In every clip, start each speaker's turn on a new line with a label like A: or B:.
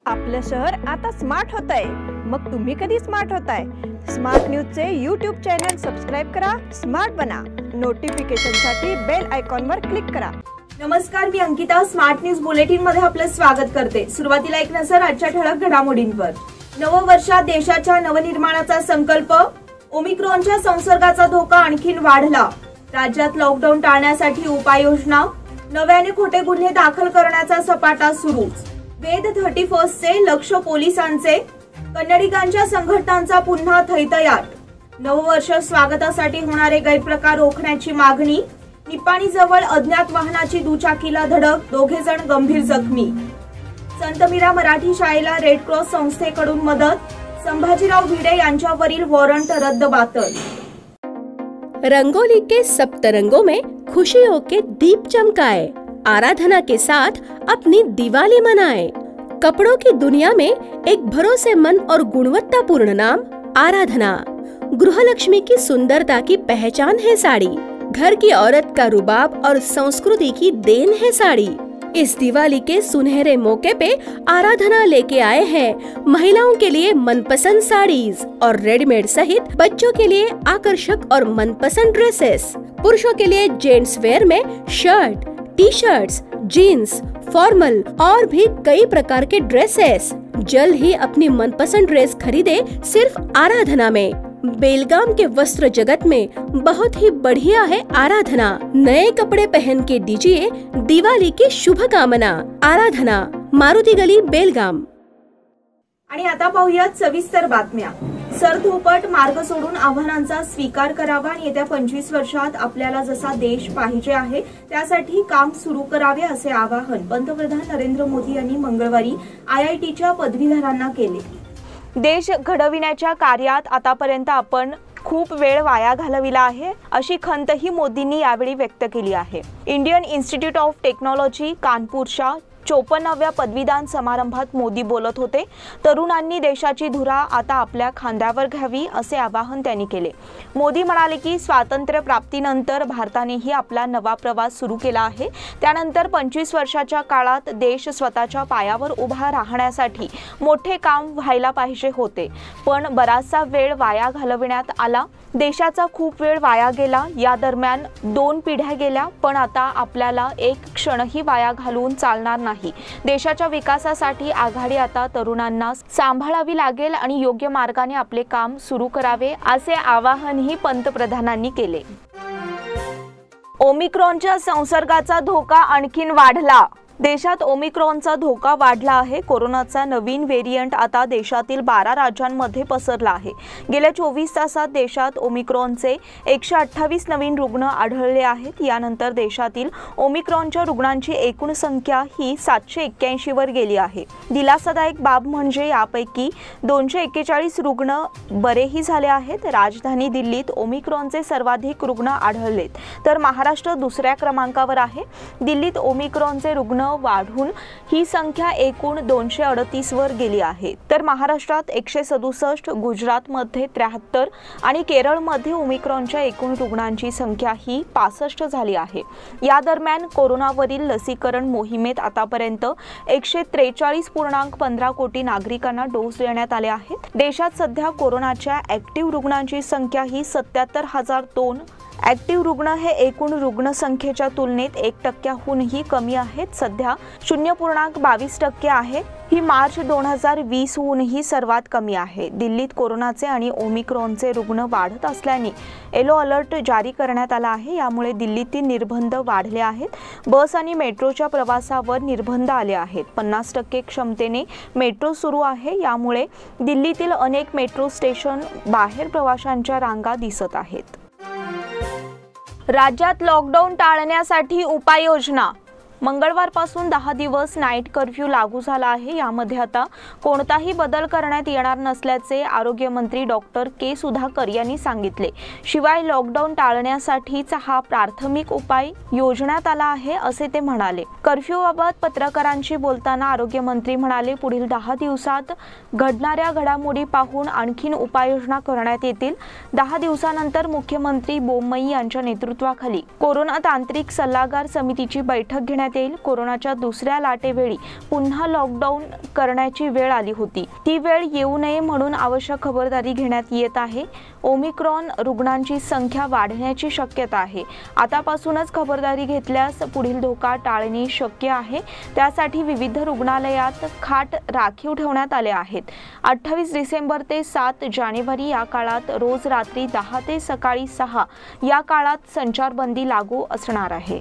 A: आपलं शहर आता स्मार्ट होत आहे। मग तुम्ही कधी स्मार्ट होताय? स्मार्ट न्यूजचे यूट्यूब चॅनल सबस्क्राइब करा, स्मार्ट बना। नोटिफिकेशनसाठी बेल आयकॉनवर क्लिक करा।
B: नमस्कार, मी अंकिता स्मार्ट न्यूज बुलेटिन मध्ये आपलं स्वागत करते। सुरुवातीला एक नजर आजच्या ठळक घडामोडींवर। नववर्षात देशाच्या नवनिर्माणाचा संकल्प, ओमिक्रॉनच्या संसर्गाचा धोका आणखीन वाढला। राज्यात लॉकडाऊन टाळण्यासाठी उपाययोजना, नव्याने खोटे गुन्हे दाखल करण्याचा सपाटा सुरूच। वेद 31 चे लक्ष पोलिसांचे, कन्नडिगांच्या संघटनांचा पुन्हा थैतयाट। नववर्ष स्वागतासाठी होणारे गैरप्रकार रोखण्याची मागणी, निपाणीजवळ अज्ञात वाहनाची दुचाकीला धडक, 2 जण गंभीर जखमी। संत मीरा मराठी शाळेला रेड क्रॉस संस्थेकडून मदत, संभाजीराव भिडे यांच्यावरील वॉरंट रद्दबातल।
C: रंगोली के सप्तरंगों में खुशियों के दीप चमकाए, आराधना के साथ अपनी दिवाली मनाए। कपड़ों की दुनिया में एक भरोसेमंद और गुणवत्तापूर्ण नाम आराधना। गृहलक्ष्मी की सुंदरता की पहचान है साड़ी, घर की औरत का रुबाब और संस्कृति की देन है साड़ी। इस दिवाली के सुनहरे मौके पे आराधना लेके आए हैं महिलाओं के लिए मनपसंद साड़ीज और रेडीमेड सहित बच्चों के लिए आकर्षक और मनपसंद ड्रेसेस। पुरुषों के लिए जेंट्स वेयर में shirt, T shirts, jeans, formal और भी कई प्रकार के ड्रेसेस। जल्द ही अपनी मनपसंद ड्रेस खरीदे सिर्फ आराधना में। बेलगाम के वस्त्र जगत में बहुत ही बढ़िया है आराधना। नए कपड़े पहन के दीजिए दिवाली की शुभकामना। आराधना, मारुती गली, बेलगाम।
B: आणि आता पाहूयात सविस्तर बातम्या। सरधोपट मार्ग सोडून आव्हानांचा स्वीकार करावा आणि येत्या 25 वर्षात आपल्याला जसा देश पाहिजे आहे त्यासाठी काम सुरू करावे असे आवाहन पंतप्रधान नरेंद्र मोदी यांनी मंगळवारी IITच्या पदवीधरांना केले। देश घडविण्याच्या कार्यात आतापर्यंत आपण खूप वेळ वाया घालविला आहे अशी खंतही मोदींनी यावेळी व्यक्त केली आहे। इंडियन इन्स्टिट्यूट ऑफ टेक्नॉलॉजी कानपूरच्या 54व्या पदवीदान समारंभात मोदी बोलत होते। तरुणांनी देशाची धुरा आता आपल्या खांद्यावर घ्यावी असे आवाहन त्यांनी केले। मोदी म्हणाले की स्वातंत्र्य प्राप्तीनंतर भारतानेही आपला नवा प्रवास सुरू केला आहे। त्यानंतर 25 वर्षाच्या काळात देश स्वतःच्या पायावर उभा राहण्यासाठी मोठे काम व्हायला पाहिजे होते, पण बराचसा वेळ वाया घालविण्यात आला। देशाचा खूप वेळ वाया गेला। या दरम्यान 2 पिढ्या गेल्या, पण आता आपल्याला एक क्षणही वाया घालवून चालणार नाही। देशाच्या विकासासाठी आघाडी आता तरुणांना सांभाळावी लागेल आणि योग्य मार्गाने आपले काम सुरू करावे असे आवाहनही पंतप्रधानांनी केले। ओमिक्रॉनच्या संसर्गाचा धोका आणखीन वाढला। देशात ओमिक्रॉनचा धोका वाढला आहे। कोरोनाचा नवीन व्हेरिएंट आता देशातील 12 राज्यांमध्ये पसरला आहे। गेल्या 24 तासात देशात ओमिक्रॉनचे 128 नवीन रुग्ण आढळले आहेत। यानंतर देशातील ओमिक्रॉनच्या रुग्णांची एकूण संख्या ही 781 वर गेली आहे। दिलासादायक बाब म्हणजे यापैकी 241 रुग्ण बरेही झाले आहेत। राजधानी दिल्लीत ओमिक्रॉनचे सर्वाधिक रुग्ण आढळलेत, तर महाराष्ट्र दुसऱ्या क्रमांकावर आहे। दिल्लीत ओमिक्रॉनचे रुग्ण वाढून ही संख्या एकूण 238 वर गेली आहे, तर महाराष्ट्रात 167, गुजरातमध्ये 73 आणि केरळमध्ये ओमिक्रॉनच्या एकूण रुग्णांची संख्या ही 65 झाली आहे। या दरम्यान कोरोनावरील लसीकरण मोहिमेत आतापर्यंत 143.15 कोटी नागरिकांना डोस देण्यात आले आहेत। देशात सध्या कोरोनाच्या ऍक्टिव्ह रुग्णांची संख्या ही 77,002। ऍक्टिव्ह रुग्ण हे एकूण रुग्णसंख्येच्या तुलनेत 1% कमी आहेत। सध्या 0.22% आहे। ही मार्च 2020 हूनही सर्वात कमी आहे। दिल्लीत कोरोनाचे आणि ओमिक्रॉनचे रुग्ण वाढत असल्याने येलो अलर्ट जारी करण्यात आला आहे। यामुळे दिल्लीतील निर्बंध वाढले आहेत। बस आणि मेट्रोच्या प्रवासावर निर्बंध आले आहेत। 50% क्षमतेने मेट्रो सुरू आहे। यामुळे दिल्लीतील अनेक मेट्रो स्टेशन बाहेर प्रवाशांच्या रांगा दिसत आहेत। राज्यात लॉकडाऊन टाळण्यासाठी उपाययोजना। मंगळवारपासून 10 दिवस नाईट कर्फ्यू लागू झाला आहे। यामध्ये आता कोणताही बदल करण्यात येणार नसल्याचे आरोग्य मंत्री डॉक्टर के सुधाकर यांनी सांगितले। शिवाय लॉकडाऊन टाळण्यासाठीचा हा प्राथमिक उपाय योजण्यात आला आहे असे ते म्हणाले। कर्फ्यूबाबत पत्रकारांशी बोलताना आरोग्य मंत्री म्हणाले, पुढील 10 दिवसात घडणाऱ्या घडामोडी पाहून आणखीन उपाययोजना करण्यात येतील। 10 दिवसानंतर मुख्यमंत्री बोम्मई यांच्या नेतृत्वाखाली कोरोना तांत्रिक सल्लागार समितीची बैठक घेण्यात लक्षात येईल, कोरोनाच्या दुसऱ्या लाटेवेळी पुन्हा लॉकडाऊन करण्याची वेळ आली होती. ती वेळ येऊ नये म्हणून आवश्यक खबरदारी घेण्यात येत आहे. ओमिक्रॉन रुग्णांची संख्या वाढण्याची शक्यता आहे. आतापासूनच खबरदारी घेतल्यास पुढील धोका टाळणे शक्य आहे. त्यासाठी विविध रुग्णालयात खाट राखीव ठेवण्यात आले आहेत. 28 डिसेंबर ते 7 जानेवारी या काळात रोज रात्री 10 ते सकाळी 6 या काळात संचारबंदी लागू असणार आहे.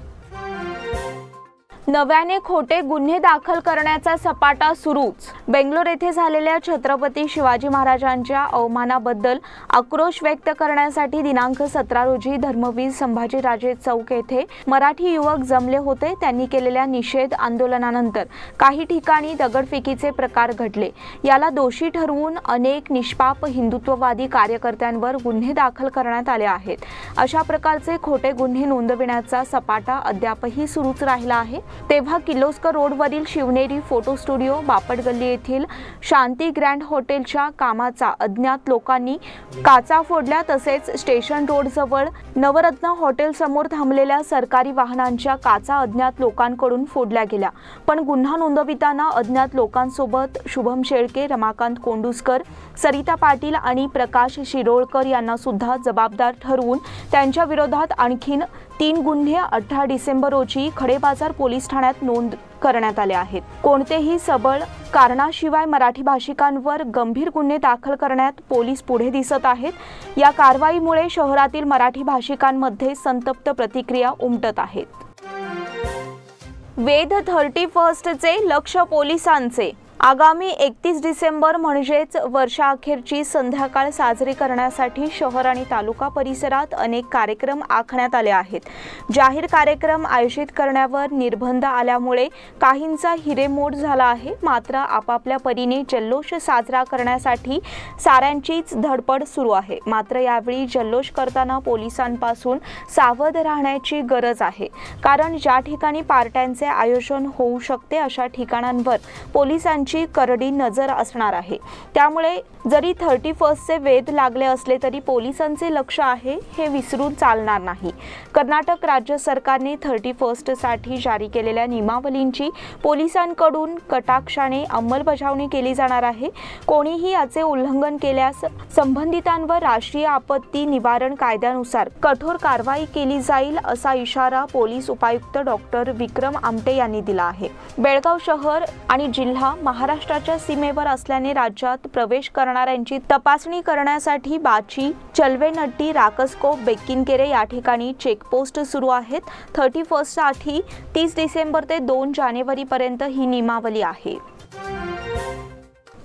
B: नव्याने खोटे गुन्हे दाखल करण्याचा सपाटा सुरूच. बेंगलोर येथे झालेल्या छत्रपती शिवाजी महाराजांच्या अवमानाबद्दल आक्रोश व्यक्त करण्यासाठी दिनांक 17 रोजी धर्मवीर संभाजीराजे चौक येथे मराठी युवक जमले होते. त्यांनी केलेल्या निषेध आंदोलनानंतर काही ठिकाणी दगडफेकीचे प्रकार घडले. याला दोषी ठरवून अनेक निष्पाप हिंदुत्ववादी कार्यकर्त्यांवर गुन्हे दाखल करण्यात आले आहेत. अशा प्रकारचे खोटे गुन्हे नोंदविण्याचा सपाटा अद्यापही सुरूच राहिला आहे. तेव्हा किर्लोस्कर रोडवरील शिवनेरी फोटो स्टुडिओ, बापट गल्ली येथील शांती ग्रँड हॉटेलच्या कामाचा अज्ञात लोकांनी काचा फोडल्या. तसेच स्टेशन रोड जवळ नवरत्न हॉटेल समोर थांबलेल्या सरकारी वाहनांच्या काचा अज्ञात लोकांकडून फोडल्या गेल्या. पण गुन्हा नोंदविताना अज्ञात लोकांसोबत शुभम शेळके, रमाकांत कोंडुस्कर, सरिता पाटील आणि प्रकाश शिरोळकर यांना सुद्धा जबाबदार ठरवून त्यांच्या विरोधात आणखीन 3 गुन्हे 18 डिसेंबर रोजी खडेबाजार पोलीस ठाण्यात नोंद करण्यात आले आहेत. कोणतेही सबळ कारणाशिवाय मराठी भाषिकांवर गंभीर गुन्हे दाखल करण्यात पोलीस पुढे दिसत आहेत. या कारवाईमुळे शहरातील मराठी भाषिकांमध्ये संतप्त प्रतिक्रिया उमटत आहेत. वेध 31चे लक्ष पोलिसांचे. आगामी 31 डिसेंबर म्हणजेच वर्षाअखेरची संध्याकाळ साजरी करण्यासाठी शहर आणि तालुका परिसरात अनेक कार्यक्रम आखण्यात आले आहेत. जाहीर कार्यक्रम आयोजित करण्यावर निर्बंध आल्यामुळे काहींचा हिरेमोड झाला आहे. मात्र आपापल्या परीने जल्लोष साजरा करण्यासाठी साऱ्यांचीच धडपड सुरू आहे. मात्र यावेळी जल्लोष करताना पोलिसांपासून सावध राहण्याची गरज आहे. कारण ज्या ठिकाणी पार्ट्यांचे आयोजन होऊ शकते अशा ठिकाणांवर पोलिसांची करडी नजर असणार आहे. त्यामुळे जरी 31चे वेध लागले असले तरी पोलिसांचे लक्ष आहे हे विसरून चालणार नाही. कर्नाटक राज्य सरकारने 31 साठी जारी केलेल्या नियमावलींची पोलिसांकडून कटाक्षाने अंमलबजावणी केली जाणार आहे. कोणीही याचे उल्लंघन केल्यास संबंधितांवर राष्ट्रीय आपत्ती निवारण कायद्यानुसार कठोर कारवाई केली जाईल असा इशारा पोलीस उपायुक्त डॉक्टर विक्रम आमटे यांनी दिला आहे. बेळगाव शहर आणि जिल्हा महाराष्ट्राच्या सीमेवर असल्याने राज्यात प्रवेश करणाऱ्यांची तपासणी करण्यासाठी बाची, चलवेनट्टी, राकसकोप, बेक्किनकेरे या ठिकाणी चेकपोस्ट सुरू आहेत. 31 साठी 30 डिसेंबर ते 2 जानेवारी पर्यंत ही नियमावली आहे.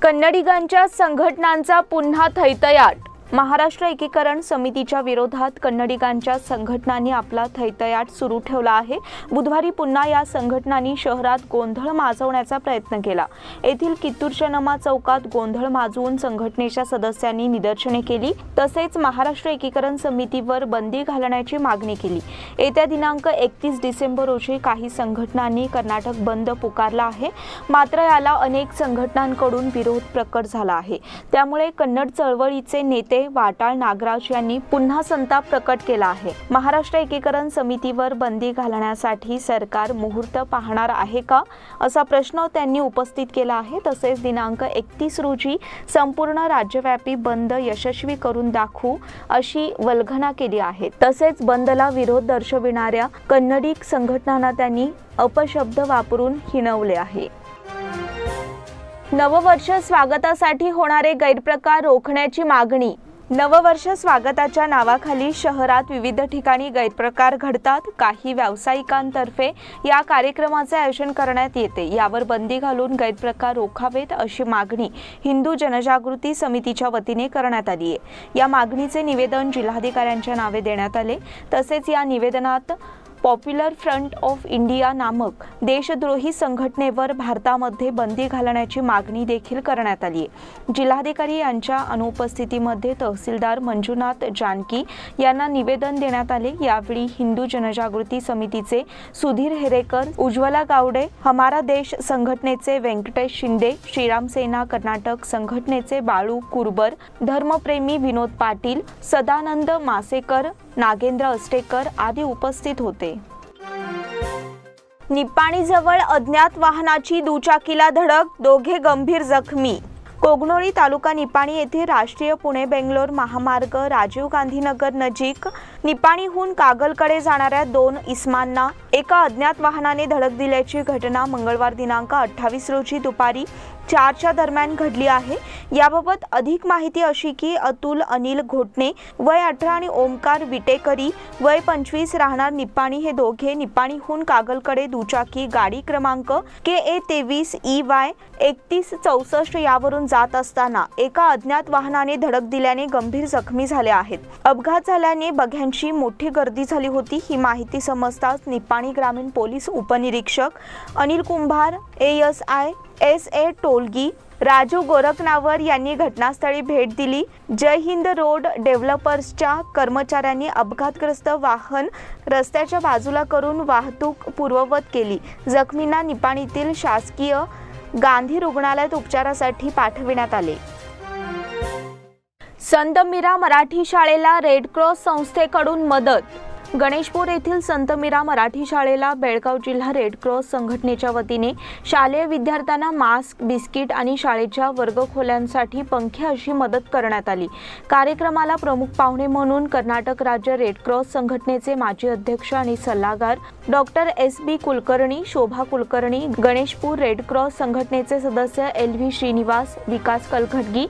B: कन्नडिगांच्या संघटनांचा पुन्हा थैतयाट. महाराष्ट्र एकीकरण समितीच्या विरोधात कन्नडिगांच्या संघटनांनी आपला थैतयाट सुरू ठेवला आहे. बुधवारी पुन्हा या संघटनांनी शहरात गोंधळ माजवण्याचा प्रयत्न केला. येथील कित्तूर चन्नम्मा चौकात गोंधळ माजवून संघटनेच्या सदस्यांनी निदर्शने केली. तसेच महाराष्ट्र एकीकरण समितीवर बंदी घालण्याची मागणी केली. येत्या दिनांक 31 डिसेंबर रोजी काही संघटनांनी कर्नाटक बंद पुकारला आहे. मात्र याला अनेक संघटनांकडून विरोध प्रकट झाला आहे. त्यामुळे कन्नड चळवळीचे नेते वाटाळ नागराज यांनी पुन्हा संताप प्रकट केला आहे. महाराष्ट्र एकीकरण समितीवर बंदी घालण्यासाठी सरकार मुहूर्त पाहणार आहे का असा प्रश्न त्यांनी उपस्थित केला आहे. तसेच दिनांक 31 रोजी संपूर्ण राज्यव्यापी बंद यशस्वी करून दाखवू अशी वल्गना केली आहे. तसेच बंदला विरोध दर्शविणाऱ्या कन्नडिग संघटनांना त्यांनी अपशब्द वापरून हिणवले आहे. नववर्ष स्वागतासाठी होणारे गैरप्रकार रोखण्याची मागणी. नववर्ष स्वागताच्या नावाखाली शहरात विविध ठिकाणी गैरप्रकार घडतात. काही व्यावसायिकांतर्फे या कार्यक्रमाचे आयोजन करण्यात येते. यावर बंदी घालून गैरप्रकार रोखावेत अशी मागणी हिंदू जनजागृती समितीच्या वतीने करण्यात आली आहे. या मागणीचे निवेदन जिल्हाधिकाऱ्यांच्या नावे देण्यात आले. तसेच या निवेदनात पॉप्युलर फ्रंट ऑफ इंडिया नामक देशद्रोही संघटनेवर भारतामध्ये बंदी घालण्याची मागणी देखील करण्यात आली आहे. जिल्हाधिकारी यांच्या अनुपस्थितीमध्ये तहसीलदार मंजुनाथ जानकी यांना निवेदन देण्यात आले. यावेळी हिंदू जनजागृती समितीचे सुधीर हेरेकर, उज्ज्वला गावडे, हमारा देश संघटनेचे व्यंकटेश शिंदे, श्रीराम सेना कर्नाटक संघटनेचे बाळू कुरबर, धर्मप्रेमी विनोद पाटील, सदानंद मासेकर, नागेंद्र अस्टेकर आदी उपस्थित होते. निपाणीजवळ अज्ञात वाहनाची दुचाकीला धडक, दोघे गंभीर जखमी. कोगनोळी तालुका निपाणी येथे राष्ट्रीय पुणे-बेंगलोर महामार्ग राजीव गांधी नगर नजीक निपाणीहून कागलकडे जाणाऱ्या 2 इसमांना एका अज्ञात वाहनाने धडक दिल्याची घटना मंगळवार दिनांक 28 रोजी दुपारी 4च्या दरम्यान घडली आहे. याबाबत अधिक माहिती अशी की अतुल अनिल घोटणे वय 18 आणि ओमकार विटेकरी वय 25 राहणार निपाणी हे दोघे निपाणीहून कागलकडे दुचाकी गाडी क्रमांक KA 23 EY 3164 यावरून जात असताना एका अज्ञात वाहनाने धडक दिल्याने गंभीर जखमी झाले आहेत. अपघात झाल्याने बघ्यांची मोठी गर्दी झाली होती. ही माहिती समजताच निपाणी ग्रामीण पोलीस उपनिरीक्षक अनिल कुंभार, ASI SA टोलगी, राजू गोरखनावर यांनी घटनास्थळी भेट दिली. जय हिंद रोड डेव्हलपर्सच्या कर्मचाऱ्यांनी अपघातग्रस्त वाहन रस्त्याच्या बाजूला करून वाहतूक पूर्ववत केली. जखमींना निपाणीतील शासकीय गांधी रुग्णालयात उपचारासाठी पाठविण्यात आले. संत मीरा मराठी शाळेला रेड क्रॉस संस्थेकडून मदत. गणेशपूर येथील संत मीरा मराठी शाळेला बेळगाव जिल्हा रेड क्रॉस संघटनेच्या वतीने शालेय विद्यार्थ्यांना मास्क, बिस्किट आणि शाळेच्या वर्गखोल्यांसाठी पंखे अशी मदत करण्यात आली. कार्यक्रमाला प्रमुख पाहुणे म्हणून कर्नाटक राज्य रेड क्रॉस संघटनेचे माजी अध्यक्ष आणि सल्लागार डॉक्टर SB कुलकर्णी, शोभा कुलकर्णी, गणेशपूर रेड क्रॉस संघटनेचे सदस्य LV श्रीनिवास, विकास कलघटगी,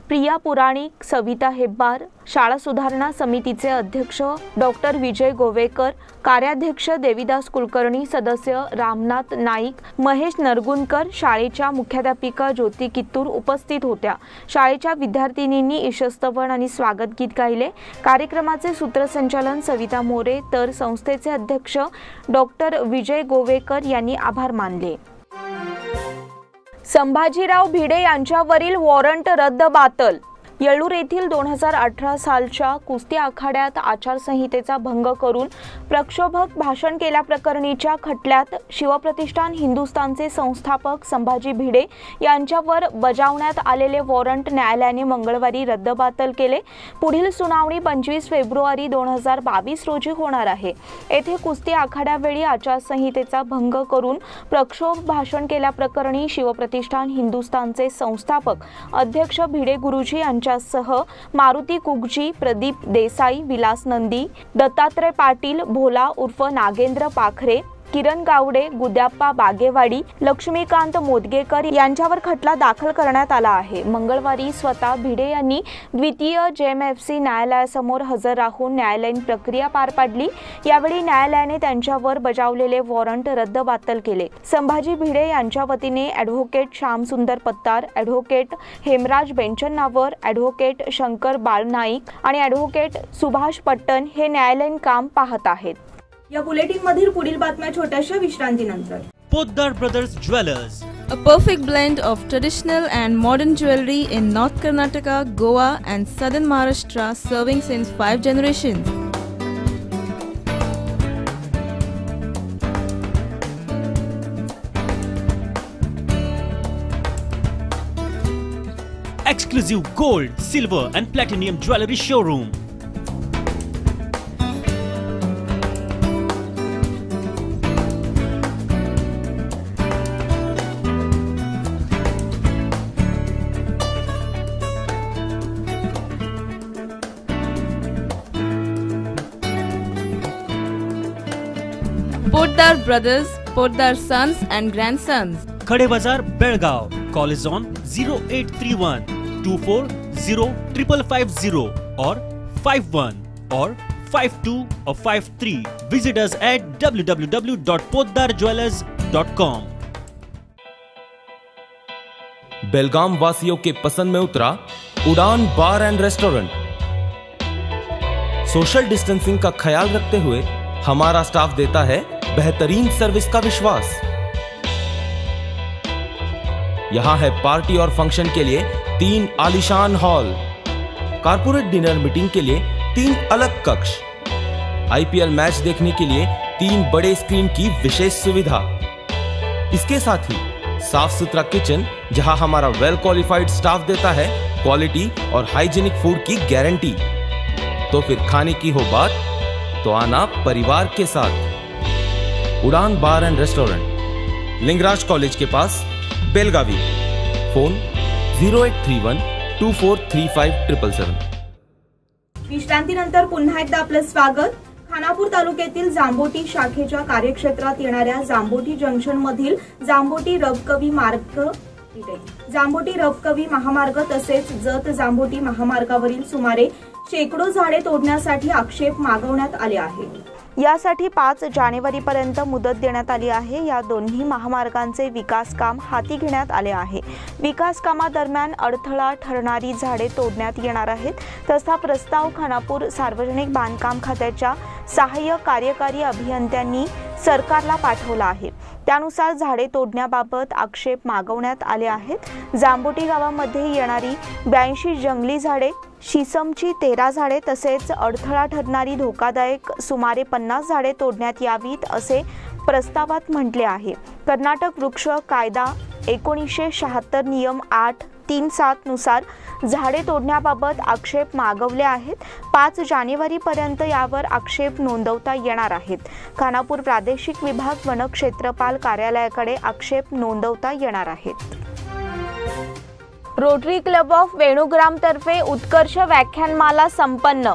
B: प्रिया पुराणिक, सविता हेब्बार, शाळा सुधारणा समितीचे अध्यक्ष डॉक्टर विजय गोवेकर, कार्याध्यक्ष देवीदास कुलकर्णी, सदस्य रामनाथ नाईक, महेश नरगुणकर, शाळेच्या मुख्याध्यापिका ज्योती कित्तूर उपस्थित होत्या. शाळेच्या विद्यार्थिनींनी ईशस्तवन आणि स्वागत गीत गायले. कार्यक्रमाचे सूत्रसंचालन सविता मोरे तर संस्थेचे अध्यक्ष डॉक्टर विजय गोवेकर यांनी आभार मानले. संभाजीराव भिडे यांच्यावरील वॉरंट रद्द बातल. येळूर येथील 2018 सालच्या कुस्ती आखाड्यात आचारसंहितेचा भंग करून प्रक्षोभक भाषण केल्याप्रकरणीच्या खटल्यात शिवप्रतिष्ठान हिंदुस्थानचे संस्थापक संभाजी भिडे यांच्यावर बजावण्यात आलेले वॉरंट न्यायालयाने मंगळवारी रद्दबातल केले. पुढील सुनावणी 25 फेब्रुवारी 2022 रोजी होणार आहे. येथे कुस्ती आखाड्यावेळी आचारसंहितेचा भंग करून प्रक्षोभ भाषण केल्याप्रकरणी शिवप्रतिष्ठान हिंदुस्थानचे संस्थापक अध्यक्ष भिडे गुरुजी सह मारुती कुगजी, प्रदीप देसाई, विलास नंदी, दत्तात्रय पाटील, भोला उर्फ नागेंद्र पाखरे, किरण गावडे, गुद्याप्पा बागेवाडी, लक्ष्मीकांत मोदगेकर यांच्यावर खटला दाखल करण्यात आला आहे. मंगळवारी स्वतः भिडे यांनी द्वितीय JMFC न्यायालयासमोर हजर राहून न्यायालयीन प्रक्रिया पार पाडली. यावेळी न्यायालयाने त्यांच्यावर बजावलेले वॉरंट रद्दबातल केले. संभाजी भिडे यांच्या वतीने ॲडव्होकेट श्यामसुंदर पत्तार, ॲडव्होकेट हेमराज बेंचन्नावर, ॲडव्होकेट शंकर बाळनाईक आणि ॲडव्होकेट सुभाष पट्टण हे न्यायालयीन काम पाहत आहेत.
D: या बुलेटिन मधील पुढील बातम्या छोट्याशा विश्रांतीनंतर.
E: Poddar Brothers Jewelers,
F: a perfect blend of traditional and modern jewelry in North Karnataka, Goa and southern Maharashtra, serving since 5 generations.
E: exclusive gold, silver and platinum jewelry showroom.
F: Poddar Brothers, Poddar Sons and Grandsons.
E: Khade Bazar, Belgaum. Call is on 0831 240 5550 or 51 or 52 or 53. Visit us at www.poddarjewelers.com.
G: बेलगाम वासियों के पसंद में उतरा उड़ान बार end restaurant. Social distancing का ख्याल रखते हुए हमारा स्टाफ देता है बेहतरीन सर्विस का विश्वास। यहां है पार्टी और फंक्शन के लिए 3 आलीशान हॉल, कारपोरेट डिनर मीटिंग के लिए 3 अलग कक्ष, IPL मैच देखने के लिए 3 बड़े स्क्रीन की विशेष सुविधा। इसके साथ ही साफ सुथरा किचन जहां हमारा वेल क्वालिफाइड स्टाफ देता है क्वालिटी और हाइजीनिक फूड की गारंटी। तो फिर खाने की हो बात तो आना परिवार के साथ। उड़ान बार एंड रेस्टोरेंट, लिंगराज कॉलेज के पास, बेलगावी। फोन 0831243577।
B: विश्रांतीनंतर पुन्हा एकदा आपलं स्वागत। खानापूर तालुक्यातील जांबोटी शाखेच्या कार्यक्षेत्रात येणाऱ्या जांबोटी जंक्शन मधील जांबोटी रबकवी महामार्ग तसेच जत जांबोटी महामार्गावरील सुमारे शेकडो झाडे तोडण्यासाठी आक्षेप मागवण्यात आले आहे। यासाठी 5 जानेवारीपर्यंत मुदत देण्यात आली आहे। या दोन्ही महामार्गांचे विकास काम हाती घेण्यात आले आहे। विकास कामादरम्यान अडथळा ठरणारी झाडे तोडण्यात येणार आहेत। तसा प्रस्ताव खानापूर सार्वजनिक बांधकाम खात्याच्या सहाय्यक कार्यकारी अभियंत्यांनी सरकारला पाठवला आहे। त्यानुसार झाडे तोडण्याबाबत आक्षेप मागवण्यात आले आहेत। जांबोटी गावामध्ये येणारी 82 जंगली झाडे, शिसमची 13 झाडे तसेच अडथळा ठरणारी धोकादायक सुमारे 50 झाडे तोडण्यात यावीत असे प्रस्तावात म्हटले आहे। कर्नाटक वृक्ष कायदा 1976 नियम 837 नुसार झाडे तोडण्याबाबत आक्षेप मागवले आहेत। 5 जानेवारीपर्यंत यावर आक्षेप नोंदवता येणार आहेत। खानापूर प्रादेशिक विभाग वनक्षेत्रपाल कार्यालयाकडे आक्षेप नोंदवता येणार आहेत। रोटरी क्लब ऑफ वेणुग्राम तर्फे उत्कर्ष व्याख्यानमाला संपन्न।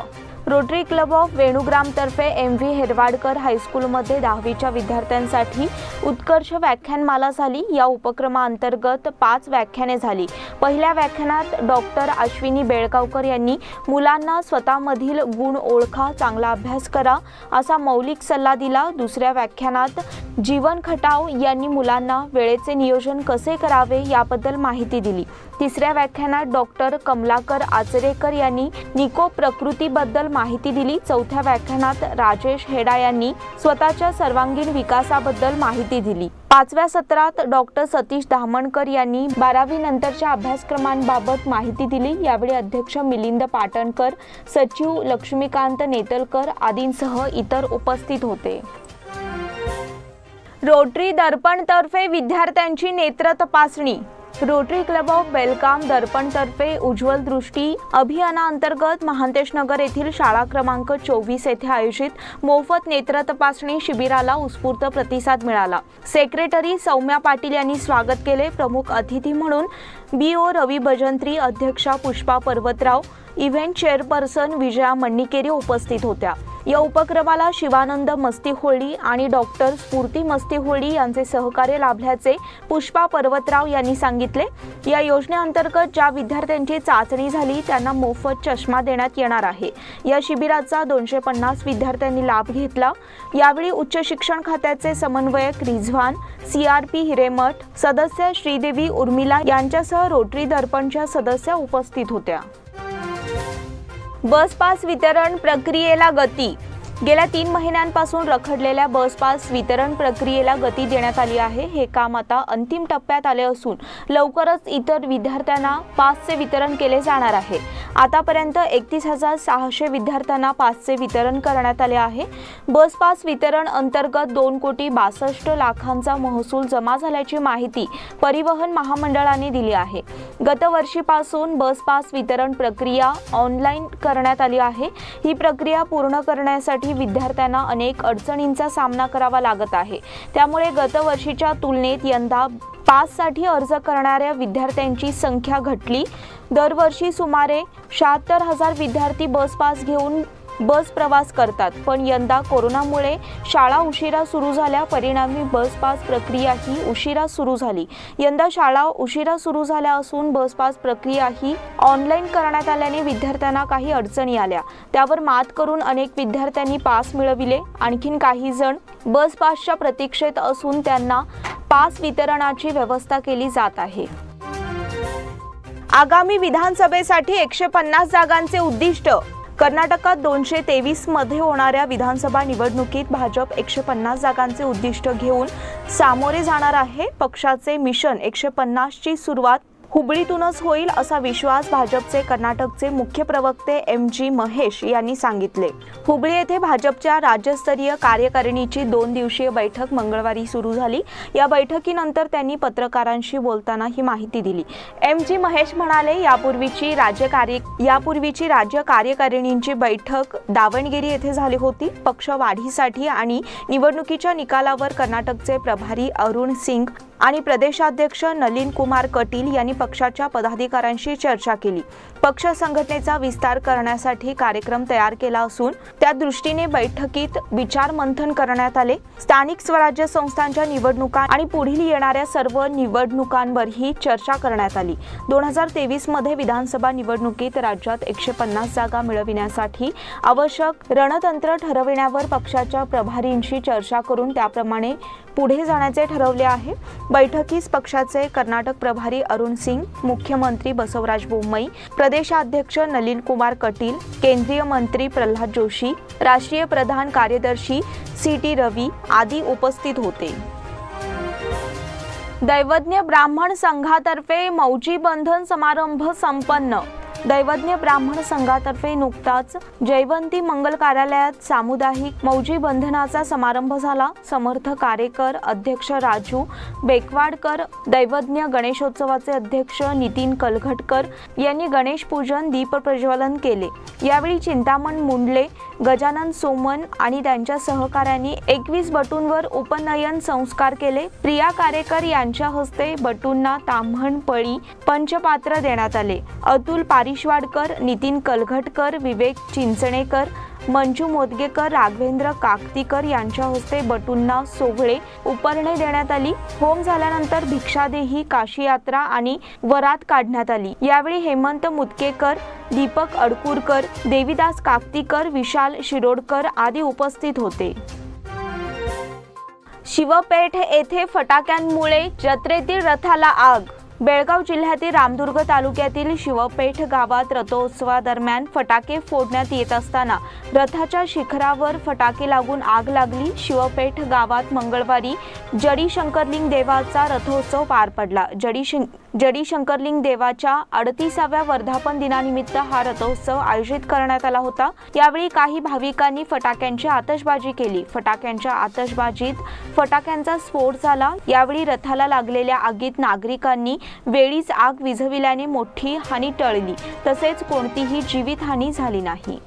B: रोटरी क्लब ऑफ वेणुग्राम तर्फे MV हेरवाडकर हायस्कूलमध्ये 10वीच्या विद्यार्थ्यांसाठी उत्कर्ष व्याख्यानमाला झाली। या उपक्रमाअंतर्गत 5 व्याख्याने झाली। पहिल्या व्याख्यानात डॉक्टर अश्विनी बेळगावकर यांनी मुलांना स्वतःमधील गुण ओळखा, चांगला अभ्यास करा असा मौलिक सल्ला दिला। दुसऱ्या व्याख्यानात जीवन खटाव यांनी मुलांना वेळेचे नियोजन कसे करावे याबद्दल माहिती दिली। तिसऱ्या व्याख्यानात डॉक्टर कमलाकर आचरेकर यांनी निको प्रकृतीबद्दल माहिती दिली। चौथ्या व्याख्यानात राजेश हेडा यांनी स्वतःच्या सर्वांगीण विकासाबद्दल माहिती दिली। 5व्या सत्रात डॉक्टर सतीश धामणकर यांनी 12वी नंतरच्या अभ्यासक्रमांबाबत माहिती दिली। यावेळी अध्यक्ष मिलिंद पाटणकर, सचिव लक्ष्मीकांत नेतलकर आदींसह इतर उपस्थित होते। रोटरी दर्पण तर्फे विद्यार्थ्यांची नेत्र तपासणी। रोटरी क्लब ऑफ बेलगाम दर्पण तर्फे उज्ज्वल दृष्टी अभियानाअंतर्गत महांतेश नगर येथील शाळा क्रमांक 24 येथे आयोजित मोफत नेत्र तपासणी शिबिराला उत्स्फूर्त प्रतिसाद मिळाला। सेक्रेटरी सौम्या पाटील यांनी स्वागत केले। प्रमुख अतिथी म्हणून BO रवी भजंत्री, अध्यक्षा पुष्पा पर्वतराव, इव्हेंट चेअरपर्सन विजया मन्निकेरी उपस्थित होत्या। या उपक्रमाला शिवानंद मस्तीहोळी आणि डॉक्टर स्फूर्ती मस्तीहोळी यांचे सहकार्य लाभल्याचे पुष्पा पर्वतराव यांनी सांगितले। या योजनेअंतर्गत ज्या विद्यार्थ्यांची चाचणी झाली त्यांना मोफत चष्मा देण्यात येणार आहे। या शिबिराचा 250 विद्यार्थ्यांनी लाभ घेतला। यावेळी उच्च शिक्षण खात्याचे समन्वयक रिझवान, CRP हिरेमठ, सदस्य श्रीदेवी उर्मिला यांच्यासह रोटरी दर्पणच्या सदस्य उपस्थित होत्या। बस पास वितरण प्रक्रियेला गती। गेल्या 3 महिन्यांपासून रखडलेल्या बस पास वितरण प्रक्रियेला गती देण्यात आली आहे। हे काम आता अंतिम टप्प्यात आले असून लवकरच इतर विद्यार्थ्यांना पासचे वितरण केले जाणार आहे। आतापर्यंत 31,600 विद्यार्थ्यांना पासचे वितरण करण्यात आले आहे। बस पास वितरण अंतर्गत 2,62,00,000 महसूल जमा झाल्याची माहिती परिवहन महामंडळाने दिली आहे। गतवर्षीपासून बस पास वितरण प्रक्रिया ऑनलाईन करण्यात आली आहे। ही प्रक्रिया पूर्ण करण्यासाठी विद्यार्थ्यांना अनेक अडचणींचा सामना करावा लागत आहे। त्यामुळे गतवर्षीच्या तुलनेत यंदा पाससाठी अर्ज करणाऱ्या विद्यार्थ्यांची संख्या घटली। दरवर्षी सुमारे 76,000 विद्यार्थी बस पास घेऊन बस प्रवास करतात, पण यंदा कोरोनामुळे शाळा उशिरा सुरू झाल्या, परिणामी बस पास प्रक्रिया ही उशिरा सुरू झाली। यंदा शाळा उशिरा सुरू झाल्या असून बस पास प्रक्रिया ही ऑनलाईन करण्यात आल्याने विद्यार्थ्यांना काही अडचणी आल्या। त्यावर मात करून अनेक विद्यार्थ्यांनी पास मिळविले। आणखीन काही जण बस पासच्या प्रतीक्षेत असून त्यांना पास वितरणाची व्यवस्था केली जात आहे। आगामी विधानसभेसाठी 150 जागांचे उद्दिष्ट। कर्नाटकात 223 मध्ये होणाऱ्या विधानसभा निवडणुकीत भाजप 150 जागांचे उद्दिष्ट घेऊन सामोरे जाणार आहे। पक्षाचे मिशन 150 ची सुरुवात हुबळीतूनच होईल असा विश्वास भाजपचे कर्नाटकचे मुख्य प्रवक्ते MG महेश यांनी सांगितले। हुबळी येथे भाजपच्या राज्यस्तरीय कार्यकारिणीची 2 दिवसीय बैठक मंगळवारी सुरू झाली। या बैठकीनंतर त्यांनी पत्रकारांशी बोलताना ही माहिती दिली। MG महेश म्हणाले, यापूर्वीची राज्य कार्यकारिणींची बैठक दावणगिरी येथे झाली होती। पक्ष वाढीसाठी आणि निवडणुकीच्या निकालावर कर्नाटकचे प्रभारी अरुण सिंग आणि प्रदेशाध्यक्ष नलिन कुमार कटील यांनी पक्षाच्या पदाधिकाऱ्यांशी चर्चा केली। पक्ष संघटनेचा विस्तार करण्यासाठी कार्यक्रम तयार केला असून त्या दृष्टीने बैठकीत विचार मंथन करण्यात आले। स्थानिक स्वराज्य संस्थांच्या निवडणुका आणि पुढील येणाऱ्या सर्व निवडणुकांवरही चर्चा करण्यात आली। 2023 मध्ये विधानसभा निवडणुकीत राज्यात 150 जागा मिळविण्यासाठी आवश्यक रणतंत्र ठरविण्यावर पक्षाच्या प्रभारींशी चर्चा करून त्याप्रमाणे पुढे जाण्याचे ठरवले आहे। बैठकीस पक्षाचे कर्नाटक प्रभारी अरुण सिंग, मुख्यमंत्री बसवराज बोम्मई, प्रदेशाध्यक्ष नलिन कुमार कटील, केंद्रीय मंत्री प्रल्हाद जोशी, राष्ट्रीय प्रधान कार्यदर्शी CT रवी आदी उपस्थित होते। दैवज्ञ ब्राह्मण संघातर्फे मौजी बंधन समारंभ संपन्न। दैवज्ञ ब्राह्मण संघातर्फे नुकताच जयवंती मंगल कार्यालयात सामुदायिक मौजी बंधनाचा समारंभ झाला। समर्थ कारेकर, अध्यक्ष राजू बेकवाडकर, दैवज्ञ गणेशोत्सवाचे अध्यक्ष नितीन कलघटकर यांनी गणेश पूजन, दीप प्रज्वलन केले। यावेळी चिंतामण मुंडले, गजानन सोमन आणि त्यांच्या सहकाऱ्यांनी 21 बटूंवर उपनयन संस्कार केले। प्रिया कारेकर यांच्या हस्ते बटूंना ताम्हण, पळी, पंचपात्र देण्यात आले। अतुल पारिश्वाडकर, नितीन कलघटकर, विवेक चिंचणेकर, मंजू मोदगेकर, राघवेंद्र काकतीकर यांच्या हस्ते बटूंना सोहळे, उपरणे देण्यात आली। होम झाल्यानंतर भिक्षादेही, काशी यात्रा आणि वरात काढण्यात आली। यावेळी हेमंत मुदकेकर, दीपक अडकुरकर, देवीदास काकतीकर, विशाल शिरोडकर आदी उपस्थित होते। शिवपेठ येथे फटाक्यांमुळे जत्रेतील रथाला आग। बेळगाव जिल्ह्यातील रामदुर्ग तालुक्यातील शिवपेठ गावात रथोत्सवादरम्यान फटाके फोडण्यात येत असताना रथाच्या शिखरावर फटाके लागून आग लागली। शिवपेठ गावात मंगळवारी जडी शंकरलिंग देवाचा रथोत्सव पार पडला। जडी शंकरलिंग देवाच्या 38व्या वर्धापन दिनानिमित्त हा रथोत्सव आयोजित करण्यात आला होता। यावेळी काही भाविकांनी फटाक्यांची आतषबाजी केली। फटाक्यांच्या आतषबाजीत फटाक्यांचा स्फोट झाला। यावेळी रथाला लागलेल्या आगीत नागरिकांनी वेळीच आग विझविल्याने मोठी हानी टळली, तसेच कोणतीही जीवितहानी झाली नाही।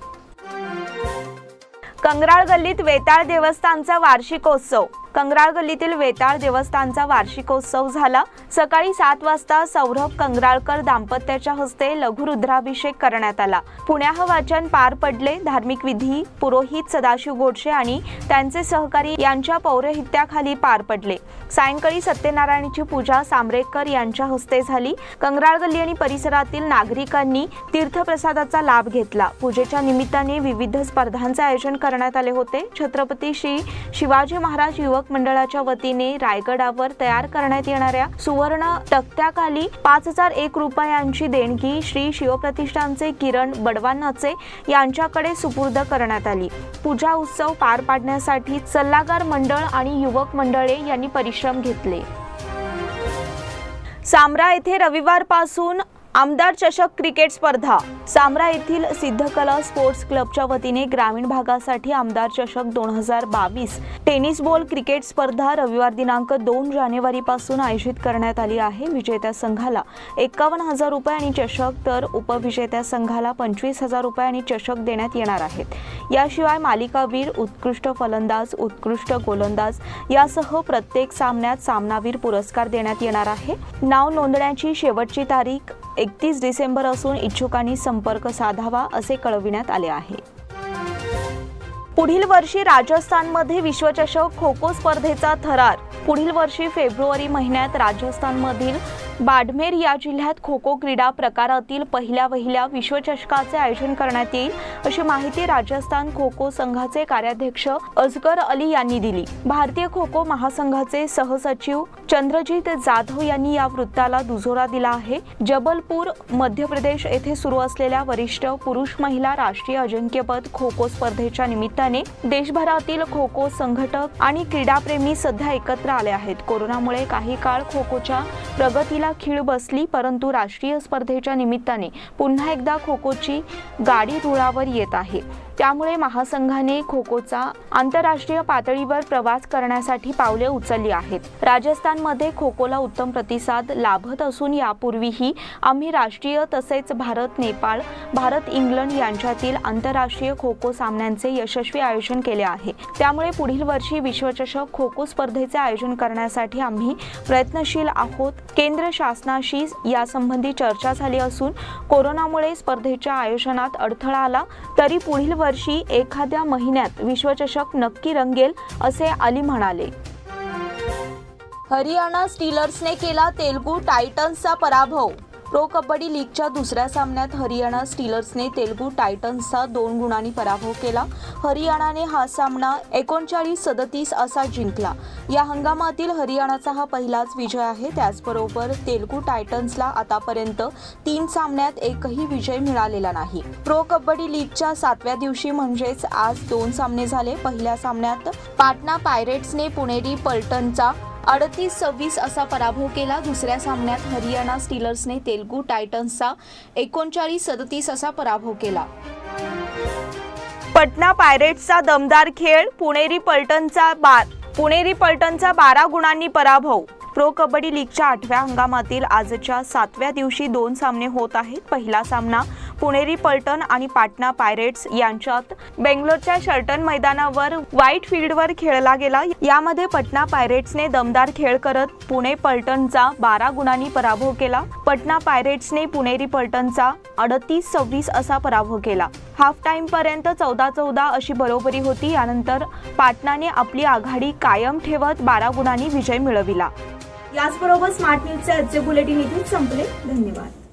B: कंगराळ गल्लीत वेताळ देवस्थानचा वार्षिकोत्सव। कंगराळ गल्लीतील वेताळ देवस्थानचा वार्षिकोत्सव झाला। सकाळी 7 वाजता सौरभ कंगराळकर दाम्पत्याच्या हस्ते लघु रुद्राभिषेक करण्यात आला। पुण्याह वाचन पार पडले। धार्मिक विधी पुरोहित सदाशिव गोडसे आणि त्यांचे सहकारी यांच्या पौरोहित्याखाली पार पडले। सायंकाळी सत्यनारायणाची पूजा सांबरेकर यांच्या हस्ते झाली। कंगराळ गल्ली आणि परिसरातील नागरिकांनी तीर्थप्रसादाचा लाभ घेतला। पूजेच्या निमित्ताने विविध स्पर्धांचे आयोजन करण्यात आले होते। छत्रपती श्री शिवाजी महाराज युवक मंडळाच्या वतीने रायगडावर तयार करण्यात येणाऱ्या सुवर्ण तक्त्याखाली 5001 रुपयांची देणगी श्री शिवप्रतिष्ठानचे किरण बडवानाचे यांच्याकडे सुपूर्द करण्यात आली। पूजा उत्सव पार पाडण्यासाठी सल्लागार मंडळ आणि युवक मंडळे यांनी परिश्रम घेतले। सामरा येथे रविवारपासून आमदार चषक क्रिकेट स्पर्धा। सामरा येथील सिद्धकला स्पोर्ट्स क्लबच्या वतीने ग्रामीण भागासाठी आमदार चषक 2022 टेनिस बॉल क्रिकेट स्पर्धा रविवार दिनांक 2 जानेवारीपासून आयोजित करण्यात आली आहे। विजेत्या संघाला 51,000 रुपये आणि चषक तर उपविजेत्या संघाला 25,000 रुपये आणि चषक देण्यात येणार आहेत। याशिवाय मालिकावीर, उत्कृष्ट फलंदाज, उत्कृष्ट गोलंदाज यासह प्रत्येक सामन्यात सामनावीर पुरस्कार देण्यात येणार आहे। नाव नोंदण्याची शेवटची तारीख 31 डिसेंबर असून इच्छुकांनी संपर्क साधावा असे कळविण्यात आले आहे। पुढील वर्षी राजस्थानमध्ये विश्वचषक खो खो स्पर्धेचा थरार। पुढील वर्षी फेब्रुवारी महिन्यात राजस्थानमधील बाडमेर या जिल्ह्यात खो खो क्रीडा प्रकारातील पहिल्या विश्वचषकाचे आयोजन करण्यात येईल अशी माहिती राजस्थान खो खो संघाचे कार्याध्यक्ष अजगर अली यांनी दिली। भारतीय खो खो महासंघाचे सहसचिव चंद्रजीत जाधव यांनी या वृत्ताला दुजोरा दिला आहे। जबलपूर मध्य प्रदेश येथे सुरू असलेल्या वरिष्ठ पुरुष महिला राष्ट्रीय अजिंक्यपद खो खो स्पर्धेच्या निमित्ताने देशभरातील खो खो संघटक आणि क्रीडाप्रेमी सध्या एकत्र आले आहेत। कोरोनामुळे काही काळ खो खोच्या प्रगतीला स्पर्धेला खीळ बसली, परंतु राष्ट्रीय स्पर्धेच्या निमित्ताने पुन्हा एकदा खो खोची गाडी रुळावर येत आहे। त्यामुळे महासंघाने खो खोचा आंतरराष्ट्रीय पातळीवर प्रवास करण्यासाठी पावले उचलली आहेत। राजस्थानमध्ये खो खोला उत्तम प्रतिसाद लाभत असून यापूर्वीही आम्ही राष्ट्रीय तसेच भारत नेपाळ, भारत इंग्लंड यांच्यातील आंतरराष्ट्रीय खो खो सामन्यांचे यशस्वी आयोजन केले आहे। त्यामुळे पुढील वर्षी विश्वचषक खो खो स्पर्धेचे आयोजन करण्यासाठी आम्ही प्रयत्नशील आहोत। केंद्र शासनाशी यासंबंधी चर्चा झाली असून कोरोनामुळे स्पर्धेच्या आयोजनात अडथळा आला तरी पुढील वर्षी एखाद्या महिन्यात विश्वचषक नक्की रंगेल, असे अली म्हणाले।
D: हरियाणा स्टीलर्सने केला तेलुगू टायटन्सचा पराभव। प्रो कबड्डी लीगच्या दुसऱ्या सामन्यात हरियाणा स्टीलर्सने तेलुगू टायटन्सचा 2 गुणांनी पराभव केला। हरियाणाने हा सामना 39-37 असा जिंकला। या हंगामातील हरियाणाचा हा पहिलाच विजय आहे। त्याचबरोबर तेलुगू टायटन्सला आतापर्यंत 3 सामन्यात एकही विजय मिळालेला नाही। प्रो कबड्डी लीगच्या 7व्या दिवशी म्हणजेच आज 2 सामने झाले। पहिल्या सामन्यात पाटणा पायरेट्सने पुणेरी पलटनचा 38-26 असा पराभव केला। दुसऱ्या सामन्यात हरियाणा स्टीलर्सने तेलुगू टायटन्सचा 39-37 असा पराभव केला।
B: पटना पायरेट्सचा दमदार खेळ, पुणेरी पलटनचा 12 गुणांनी पराभव। प्रो कबड्डी लीगच्या 8व्या हंगामातील आजच्या 7व्या दिवशी 2 सामने होत आहेत। पहिला सामना पुणेरी पलटन आणि पाटणा पायरेट्स यांच्यात बेंगलोरच्या शर्टन मैदानावर व्हाईट फील्डवर खेळला गेला। यामध्ये पटना पायरेट्सने दमदार खेळ करत पुणे पलटनचा 12 गुणांनी पराभव केला। पटना पायरेट्सने पुणेरी पलटनचा 38-26 असा पराभव केला। हाफ टाइम पर्यंत 14-14 अशी बरोबरी होती। यानंतर पाटणाने आपली आघाडी कायम ठेवत 12 गुणांनी विजय मिळविला।
D: याचबरोबर स्मार्ट न्यूजचे आजचे बुलेटिन इथेच संपले। धन्यवाद।